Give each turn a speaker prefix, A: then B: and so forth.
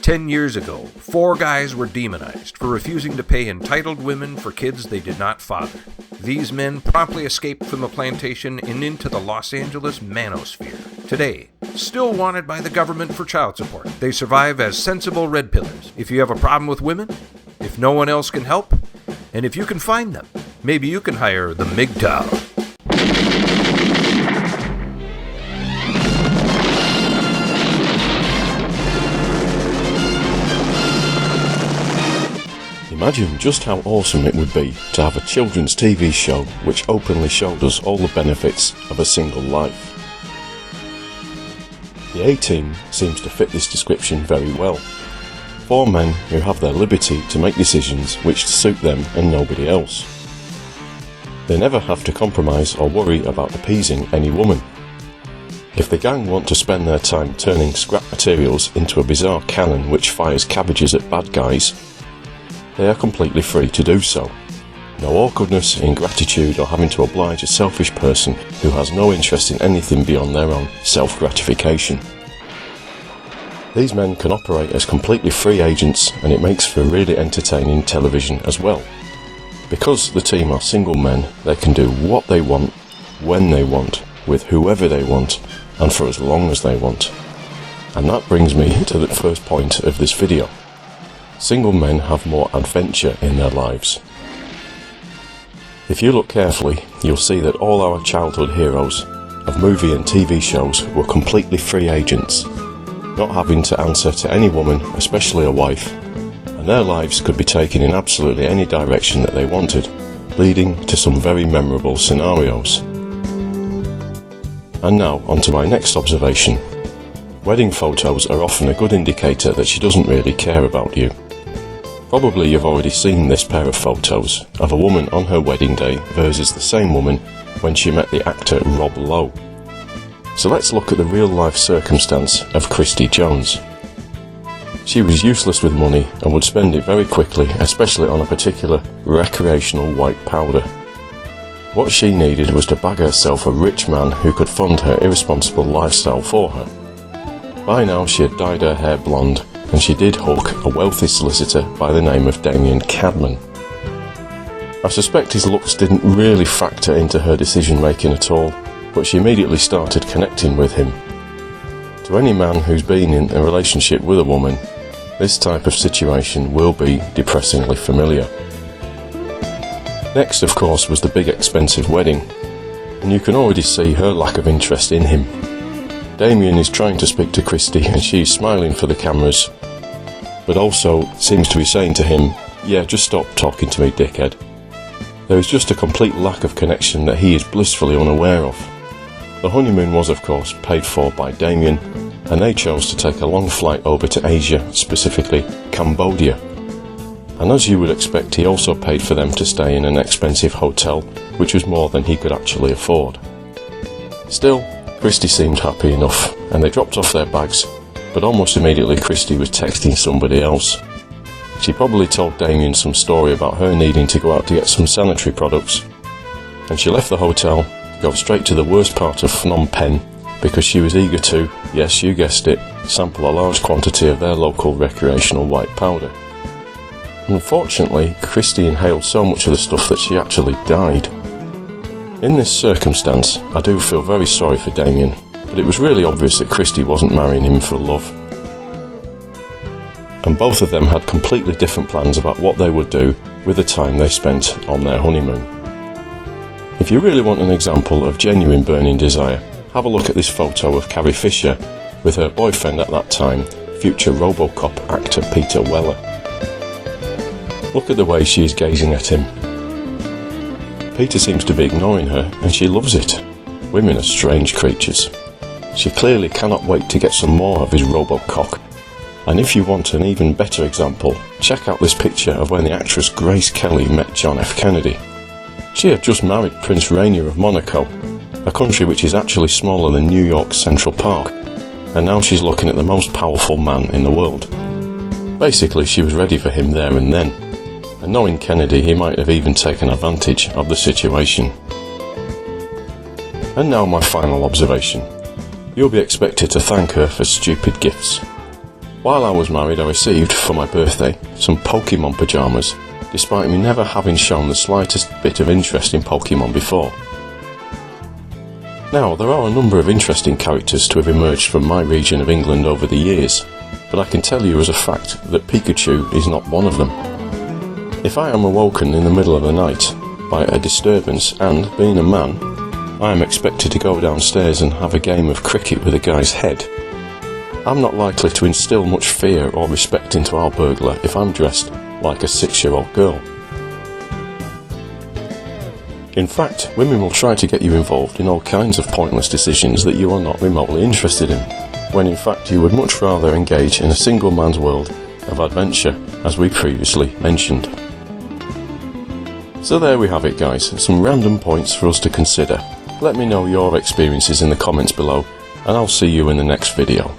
A: 10 years ago, 4 guys were demonized for refusing to pay entitled women for kids they did not father. These men promptly escaped from the plantation and into the Los Angeles manosphere. Today, still wanted by the government for child support, they survive as sensible red pillars. If you have a problem with women, if no one else can help, and if you can find them, maybe you can hire the MGTOW.
B: Imagine just how awesome it would be to have a children's TV show which openly showed us all the benefits of a single life. The A-Team seems to fit this description very well. 4 men who have their liberty to make decisions which suit them and nobody else. They never have to compromise or worry about appeasing any woman. If the gang want to spend their time turning scrap materials into a bizarre cannon which fires cabbages at bad guys, they are completely free to do so. No awkwardness, ingratitude, or having to oblige a selfish person who has no interest in anything beyond their own self-gratification. These men can operate as completely free agents, and it makes for really entertaining television as well. Because the team are single men, they can do what they want, when they want, with whoever they want, and for as long as they want. And that brings me to the first point of this video. Single men have more adventure in their lives. If you look carefully, you'll see that all our childhood heroes of movie and TV shows were completely free agents, not having to answer to any woman, especially a wife, and their lives could be taken in absolutely any direction that they wanted, leading to some very memorable scenarios. And now, on to my next observation. Wedding photos are often a good indicator that she doesn't really care about you. Probably you've already seen this pair of photos of a woman on her wedding day versus the same woman when she met the actor Rob Lowe. So let's look at the real life circumstance of Christy Jones. She was useless with money and would spend it very quickly, especially on a particular recreational white powder. What she needed was to bag herself a rich man who could fund her irresponsible lifestyle for her. By now she had dyed her hair blonde, and she did hook a wealthy solicitor by the name of Damien Cadman. I suspect his looks didn't really factor into her decision making at all, but she immediately started connecting with him. To any man who's been in a relationship with a woman, this type of situation will be depressingly familiar. Next, of course, was the big expensive wedding, and you can already see her lack of interest in him. Damien is trying to speak to Christy and she's smiling for the cameras, but also seems to be saying to him, "Yeah, just stop talking to me, dickhead." There is just a complete lack of connection that he is blissfully unaware of. The honeymoon was, of course, paid for by Damien, and they chose to take a long flight over to Asia, specifically Cambodia. And as you would expect, he also paid for them to stay in an expensive hotel, which was more than he could actually afford. Still, Christy seemed happy enough, and they dropped off their bags, but almost immediately Christy was texting somebody else. She probably told Damien some story about her needing to go out to get some sanitary products, and she left the hotel to go straight to the worst part of Phnom Penh because she was eager to, yes you guessed it, sample a large quantity of their local recreational white powder. Unfortunately, Christy inhaled so much of the stuff that she actually died. In this circumstance, I do feel very sorry for Damien, but it was really obvious that Christy wasn't marrying him for love. And both of them had completely different plans about what they would do with the time they spent on their honeymoon. If you really want an example of genuine burning desire, have a look at this photo of Carrie Fisher with her boyfriend at that time, future RoboCop actor Peter Weller. Look at the way she is gazing at him. Peter seems to be ignoring her, and she loves it. Women are strange creatures. She clearly cannot wait to get some more of his RoboCop. And if you want an even better example, check out this picture of when the actress Grace Kelly met John F. Kennedy. She had just married Prince Rainier of Monaco, a country which is actually smaller than New York's Central Park, and now she's looking at the most powerful man in the world. Basically, she was ready for him there and then. And knowing Kennedy, he might have even taken advantage of the situation. And now my final observation. You'll be expected to thank her for stupid gifts. While I was married, I received, for my birthday, some Pokemon pyjamas, despite me never having shown the slightest bit of interest in Pokemon before. Now, there are a number of interesting characters to have emerged from my region of England over the years, but I can tell you as a fact that Pikachu is not one of them. If I am awoken in the middle of the night by a disturbance and, being a man, I am expected to go downstairs and have a game of cricket with a guy's head, I'm not likely to instill much fear or respect into our burglar if I'm dressed like a 6-year-old girl. In fact, women will try to get you involved in all kinds of pointless decisions that you are not remotely interested in, when in fact you would much rather engage in a single man's world of adventure, as we previously mentioned. So there we have it, guys, some random points for us to consider. Let me know your experiences in the comments below, and I'll see you in the next video.